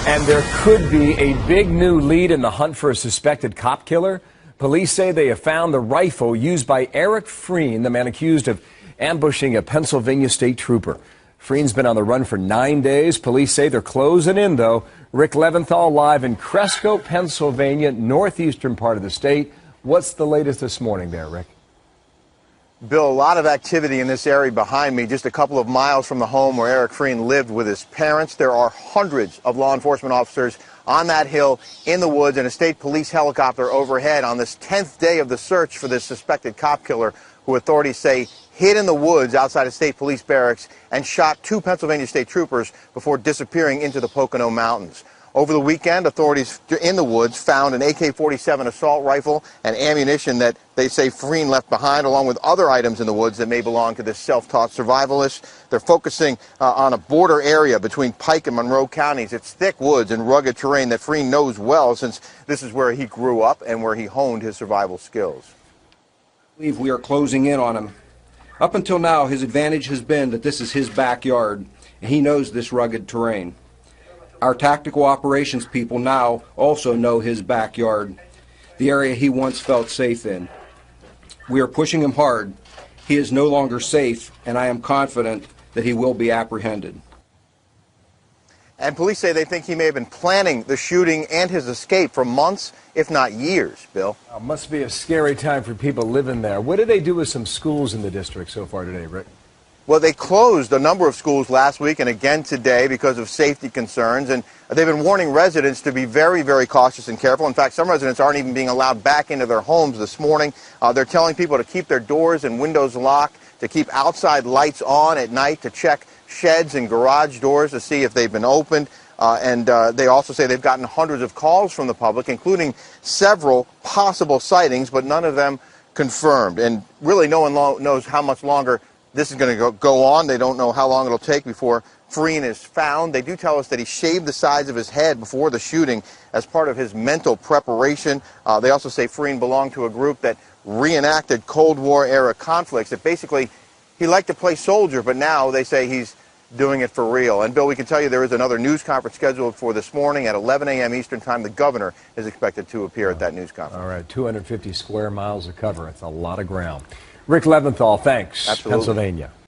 And there could be a big new lead in the hunt for a suspected cop killer. Police say they have found the rifle used by Eric Freen, the man accused of ambushing a Pennsylvania state trooper. Freen's been on the run for 9 days. Police say they're closing in, though. Rick Leventhal live in Cresco, Pennsylvania, northeastern part of the state. What's the latest this morning there, Rick? Bill, a lot of activity in this area behind me, just a couple of miles from the home where Eric Freen lived with his parents. There are hundreds of law enforcement officers on that hill in the woods and a state police helicopter overhead on this 10th day of the search for this suspected cop killer who authorities say hid in the woods outside of state police barracks and shot 2 Pennsylvania state troopers before disappearing into the Pocono Mountains. Over the weekend, authorities in the woods found an AK-47 assault rifle and ammunition that they say Freen left behind, along with other items in the woods that may belong to this self-taught survivalist. They're focusing on a border area between Pike and Monroe counties. It's thick woods and rugged terrain that Freen knows well, since this is where he grew up and where he honed his survival skills. I believe we are closing in on him. Up until now, his advantage has been that this is his backyard, and he knows this rugged terrain. Our tactical operations people now also know his backyard, the area he once felt safe in. We are pushing him hard. He is no longer safe, and I am confident that he will be apprehended. And police say they think he may have been planning the shooting and his escape for months, if not years, Bill. Must be a scary time for people living there. What did they do with some schools in the district so far today, Rick? Well, they closed a number of schools last week and again today because of safety concerns, and they've been warning residents to be very, very cautious and careful. In fact, some residents aren't even being allowed back into their homes this morning. They're telling people to keep their doors and windows locked, to keep outside lights on at night, to check sheds and garage doors to see if they've been opened. They also say they've gotten hundreds of calls from the public, including several possible sightings, but none of them confirmed. And really no one knows how much longer this is going to go on. They don't know how long it'll take before Freen is found. They do tell us that he shaved the sides of his head before the shooting as part of his mental preparation. They also say Freen belonged to a group that reenacted Cold War era conflicts, that basically he liked to play soldier, but now they say he's doing it for real. And Bill, we can tell you there is another news conference scheduled for this morning at 11 a.m. Eastern Time. The governor is expected to appear at that news conference. All right, 250 square miles of cover. It's a lot of ground. Rick Leventhal, thanks. Absolutely. Pennsylvania.